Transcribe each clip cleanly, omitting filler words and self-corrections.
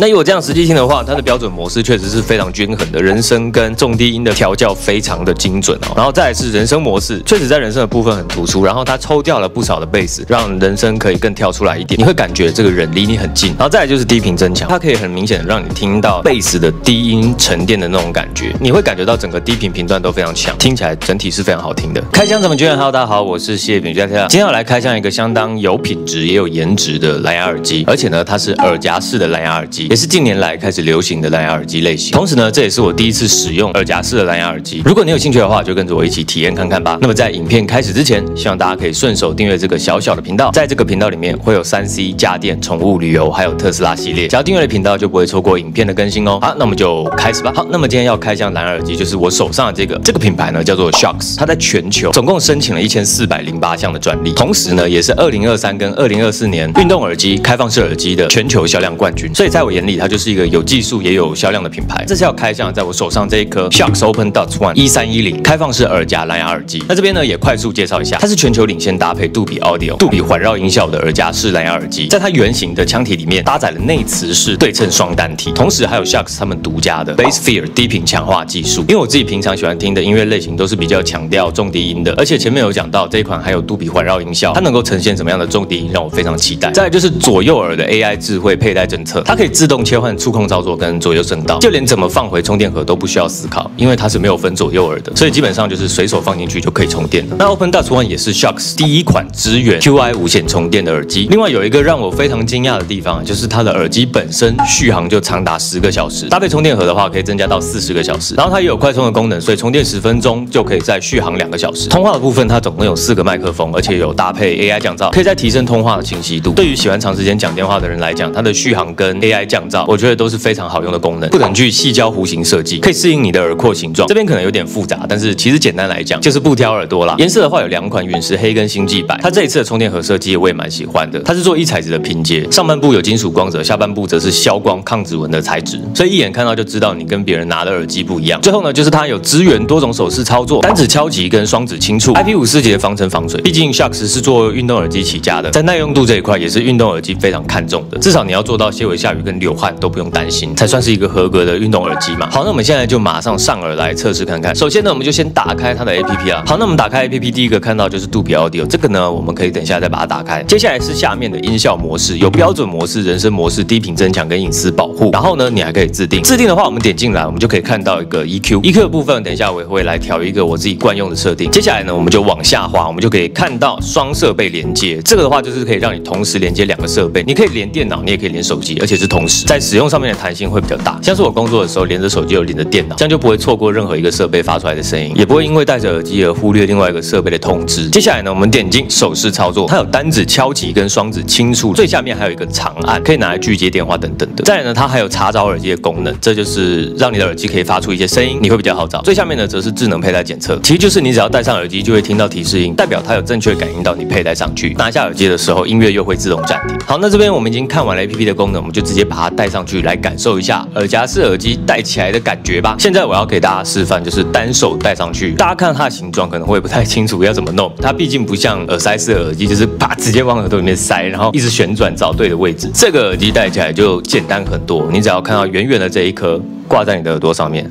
那以我这样实际听的话，它的标准模式确实是非常均衡的，人声跟重低音的调教非常的精准哦。然后再来是人声模式，确实在人声的部分很突出，然后它抽掉了不少的贝斯，让人声可以更跳出来一点，你会感觉这个人离你很近。然后再来就是低频增强，它可以很明显的让你听到贝斯的低音沉淀的那种感觉，你会感觉到整个低频频段都非常强，听起来整体是非常好听的。开箱怎么觉得？Hello，大家好，我是谢炳佳。今天要来开箱一个相当有品质也有颜值的蓝牙耳机，而且呢，它是耳夹式的蓝牙耳机，也是近年来开始流行的蓝牙耳机类型。同时呢，这也是我第一次使用耳夹式的蓝牙耳机。如果你有兴趣的话，就跟着我一起体验看看吧。那么在影片开始之前，希望大家可以顺手订阅这个小小的频道，在这个频道里面会有3C、家电、宠物、旅游，还有特斯拉系列。只要订阅了频道，就不会错过影片的更新哦。好，那我们就开始吧。好，那么今天要开箱蓝牙耳机，就是我手上的这个品牌呢，叫做 Shokz， 它在全球总共申请了1408项的专利，同时呢，也是2023跟2024年运动耳机、开放式耳机的全球销量冠军。所以在我眼里，它就是一个有技术也有销量的品牌。这次要开箱在我手上这一颗 Shokz Open Dots One 1310开放式耳夹蓝牙耳机。那这边呢也快速介绍一下，它是全球领先搭配杜比 Audio、杜比环绕音效的耳夹式蓝牙耳机。在它圆形的腔体里面搭载了内磁式对称双单体，同时还有 Shokz 他们独家的 Bassphere 低频强化技术。因为我自己平常喜欢听的音乐类型都是比较强调重低音的，而且前面有讲到这一款还有杜比环绕音效，它能够呈现什么样的重低音，让我非常期待。再来就是左右耳的 AI 智慧佩戴政策，它可以自动切换触控操作跟左右声道，就连怎么放回充电盒都不需要思考，因为它是没有分左右耳的，所以基本上就是随手放进去就可以充电了。那 Open Dots One 也是 Shokz 第一款支援 QI 无线充电的耳机。另外有一个让我非常惊讶的地方，就是它的耳机本身续航就长达10个小时，搭配充电盒的话可以增加到40个小时。然后它也有快充的功能，所以充电10分钟就可以再续航2个小时。通话的部分它总共有4个麦克风，而且有搭配 AI 降噪，可以再提升通话的清晰度。对于喜欢长时间讲电话的人来讲，它的续航跟 AI 降噪，我觉得都是非常好用的功能。不等距细胶弧形设计，可以适应你的耳廓形状。这边可能有点复杂，但是其实简单来讲就是不挑耳朵啦。颜色的话有2款，陨石黑跟星际白。它这一次的充电盒设计我也蛮喜欢的，它是做异材质的拼接，上半部有金属光泽，下半部则是消光抗指纹的材质，所以一眼看到就知道你跟别人拿的耳机不一样。最后呢，就是它有支援多种手势操作，单指敲击跟双指轻触 ，IP54级的防尘防水。毕竟 Shokz 是做运动耳机起家的，在耐用度这一块也是运动耳机非常看重的，至少你要做到些微下雨跟流汗都不用担心，才算是一个合格的运动耳机嘛。好，那我们现在就马上上耳来测试看看。首先呢，我们就先打开它的 APP 啊。好，那我们打开 APP， 第一个看到就是杜比 Audio， 这个呢，我们可以等一下再把它打开。接下来是下面的音效模式，有标准模式、人声模式、低频增强跟隐私保护。然后呢，你还可以自定。自定的话，我们点进来，我们就可以看到一个 EQ 的部分，等一下我也会来调一个我自己惯用的设定。接下来呢，我们就往下滑，我们就可以看到双设备连接。这个的话就是可以让你同时连接2个设备，你可以连电脑，你也可以连手机，而且是同时，在使用上面的弹性会比较大。像是我工作的时候，连着手机又连着电脑，这样就不会错过任何一个设备发出来的声音，也不会因为戴着耳机而忽略另外一个设备的通知。接下来呢，我们点进手势操作，它有单指敲击跟双指轻触，最下面还有一个长按，可以拿来拒接电话等等的。再来呢，它还有查找耳机的功能，这就是让你的耳机可以发出一些声音，你会比较好找。最下面呢，则是智能佩戴检测，其实就是你只要戴上耳机就会听到提示音，代表它有正确感应到你佩戴上去。拿下耳机的时候，音乐又会自动暂停。好，那这边我们已经看完了 APP 的功能，我们就直接把它戴上去，来感受一下耳夹式耳机戴起来的感觉吧。现在我要给大家示范，就是单手戴上去，大家看它的形状可能会不太清楚要怎么弄，它毕竟不像耳塞式的耳机，就是啪直接往耳朵里面塞，然后一直旋转找对的位置。这个耳机戴起来就简单很多，你只要看到圆圆的这一颗挂在你的耳朵上面，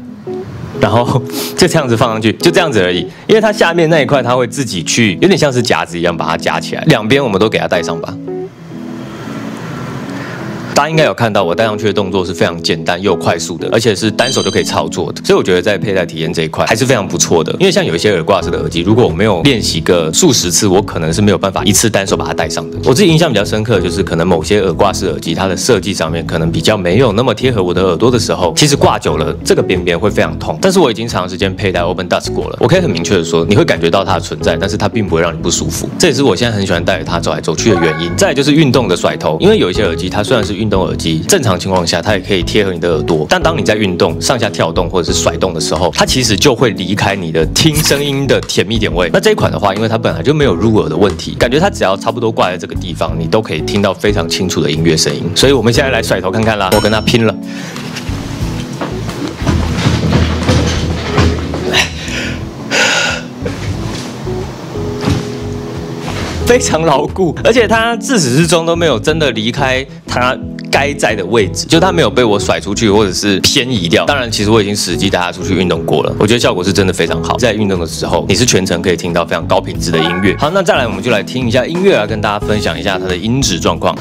然后就这样子放上去，就这样子而已。因为它下面那一块它会自己去，有点像是夹子一样把它夹起来，两边我们都给它戴上吧。大家应该有看到我戴上去的动作是非常简单又快速的，而且是单手就可以操作的，所以我觉得在佩戴体验这一块还是非常不错的。因为像有一些耳挂式的耳机，如果我没有练习个数十次，我可能是没有办法一次单手把它戴上的。我自己印象比较深刻的就是可能某些耳挂式耳机，它的设计上面可能比较没有那么贴合我的耳朵的时候，其实挂久了这个边边会非常痛。但是我已经长时间佩戴 Open Dots 过了，我可以很明确的说，你会感觉到它的存在，但是它并不会让你不舒服。这也是我现在很喜欢带着它走来走去的原因。再来就是运动的甩头，因为有一些耳机它虽然是运动耳机，正常情况下它也可以贴合你的耳朵，但当你在运动、上下跳动或者是甩动的时候，它其实就会离开你的听声音的甜蜜点位。那这一款的话，因为它本来就没有入耳的问题，感觉它只要差不多挂在这个地方，你都可以听到非常清楚的音乐声音。所以我们现在来甩头看看啦，我跟它拼了。非常牢固，而且它自始至终都没有真的离开它该在的位置，就它没有被我甩出去或者是偏移掉。当然，其实我已经实际带它出去运动过了，我觉得效果是真的非常好。在运动的时候，你是全程可以听到非常高品质的音乐。好，那再来我们就来听一下音乐，来跟大家分享一下它的音质状况。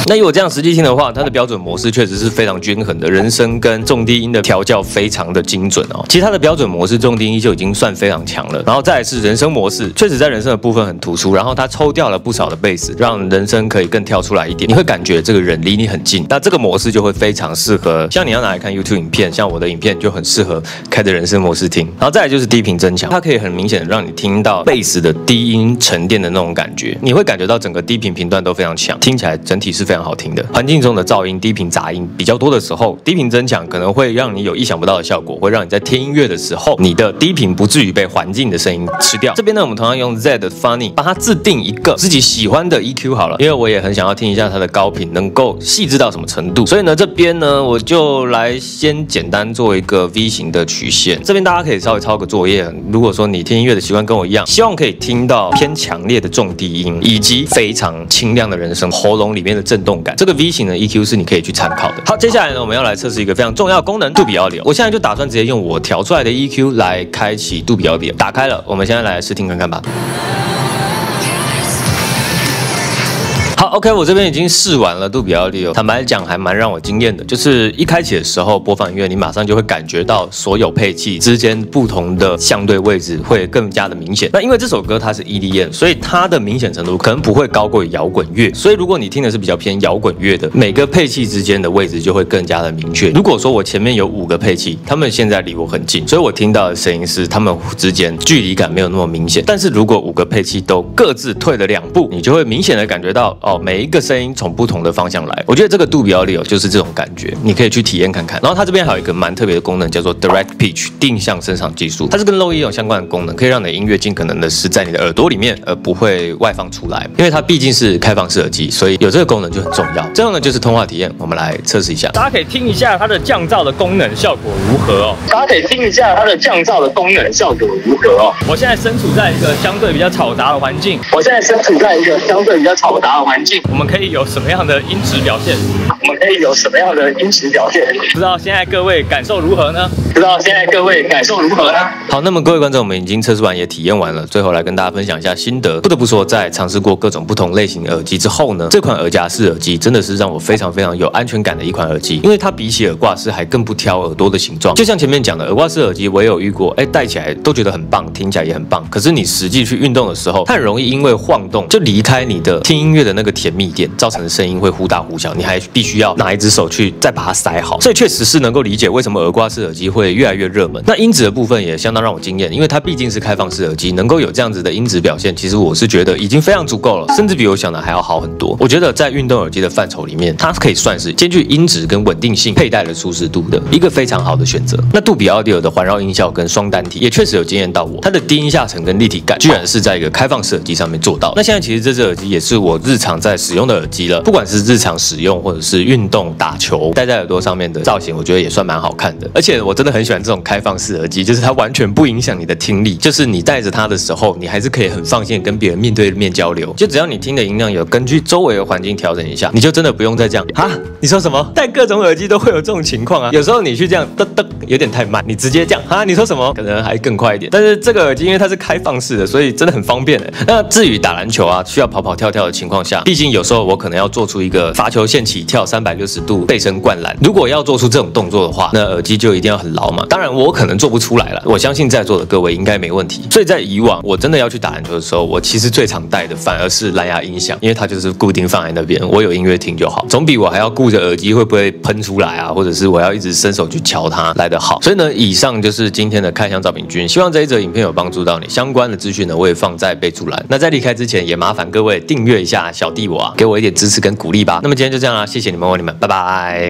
那以我这样实际听的话，它的标准模式确实是非常均衡的，人声跟重低音的调教非常的精准哦。其实它的标准模式重低音就已经算非常强了，然后再来是人声模式，确实在人声的部分很突出，然后它抽掉了不少的贝斯，让人声可以更跳出来一点，你会感觉这个人离你很近。那这个模式就会非常适合，像你要拿来看 YouTube 影片，像我的影片就很适合开着人声模式听。然后再来就是低频增强，它可以很明显的让你听到贝斯的低音沉淀的那种感觉，你会感觉到整个低频频段都非常强，听起来整体是非常好听的。环境中的噪音、低频杂音比较多的时候，低频增强可能会让你有意想不到的效果，会让你在听音乐的时候，你的低频不至于被环境的声音吃掉。这边呢，我们同样用 Z 的 Funny 帮它自定一个自己喜欢的 EQ 好了，因为我也很想要听一下它的高频能够细致到什么程度，所以呢，这边呢我就来先简单做一个 V 型的曲线。这边大家可以稍微抄个作业，如果说你听音乐的习惯跟我一样，希望可以听到偏强烈的重低音，以及非常清亮的人声，喉咙里面的震动感。这个 V 型的 EQ 是你可以去参考的。好，接下来呢，我们要来测试一个非常重要的功能——杜比奥迪。我现在就打算直接用我调出来的 EQ 来开启杜比奥迪。打开了，我们现在来试听看看吧。好 ，OK， 我这边已经试完了杜比奥迪，坦白讲还蛮让我惊艳的。就是一开启的时候播放音乐，你马上就会感觉到所有配器之间不同的相对位置会更加的明显。那因为这首歌它是 EDM， 所以它的明显程度可能不会高过于摇滚乐。所以如果你听的是比较偏摇滚乐的，每个配器之间的位置就会更加的明确。如果说我前面有5个配器，他们现在离我很近，所以我听到的声音是他们之间距离感没有那么明显。但是如果5个配器都各自退了2步，你就会明显的感觉到每一个声音从不同的方向来。我觉得这个杜比奥迪就是这种感觉，你可以去体验看看。然后它这边还有一个蛮特别的功能，叫做 Direct Pitch 定向声场技术，它是跟 Low E 有相关的功能，可以让你的音乐尽可能的是在你的耳朵里面，而不会外放出来。因为它毕竟是开放式耳机，所以有这个功能就很重要。最后呢就是通话体验，我们来测试一下。大家可以听一下它的降噪的功能效果如何哦。大家可以听一下它的降噪的功能效果如何哦。我现在身处在一个相对比较嘈杂的环境。我们可以有什么样的音质表现？不知道现在各位感受如何呢？好，那么各位观众，我们已经测试完也体验完了，最后来跟大家分享一下心得。不得不说，在尝试过各种不同类型的耳机之后呢，这款耳夹式耳机真的是让我非常非常有安全感的一款耳机，因为它比起耳挂式还更不挑耳朵的形状。就像前面讲的，耳挂式耳机我也有遇过，戴起来都觉得很棒，听起来也很棒。可是你实际去运动的时候，它很容易因为晃动就离开你的听音乐的那个甜蜜点，造成的声音会忽大忽小，你还必须要拿一只手去再把它塞好。所以确实是能够理解为什么耳挂式耳机会越来越热门。那音质的部分也相当让我惊艳，因为它毕竟是开放式耳机，能够有这样子的音质表现，其实我是觉得已经非常足够了，甚至比我想的还要好很多。我觉得在运动耳机的范畴里面，它可以算是兼具音质跟稳定性、佩戴的舒适度的一个非常好的选择。那杜比奥迪的环绕音效跟双单体也确实有惊艳到我，它的低音下沉跟立体感居然是在一个开放式耳机上面做到。那现在其实这只耳机也是我日常在使用的耳机了，不管是日常使用或者是运动打球戴在耳朵上面的造型，我觉得也算蛮好看的。而且我真的很喜欢这种开放式耳机，就是它完全不影响你的听力，就是你戴着它的时候，你还是可以很放心跟别人面对面交流。就只要你听的音量有根据周围的环境调整一下，你就真的不用再这样啊！你说什么？戴各种耳机都会有这种情况啊。有时候你去这样噔噔有点太慢，你直接这样啊！你说什么？可能还更快一点。但是这个耳机因为它是开放式的，所以真的很方便的。那至于打篮球啊，需要跑跑跳跳的情况下，毕竟有时候我可能要做出一个罚球线起跳360度背身灌篮，如果要做出这种动作的话，那耳机就一定要很牢嘛。当然我可能做不出来了，我相信在座的各位应该没问题。所以在以往我真的要去打篮球的时候，我其实最常带的反而是蓝牙音响，因为它就是固定放在那边，我有音乐听就好，总比我还要顾着耳机会不会喷出来啊，或者是我要一直伸手去瞧它来得好。所以呢，以上就是今天的开箱照平君，希望这一则影片有帮助到你。相关的资讯呢，我也放在备注栏。那在离开之前，也麻烦各位订阅一下小弟我啊，给我一点支持跟鼓励吧。那么今天就这样啦，谢谢你们，我你们，拜拜。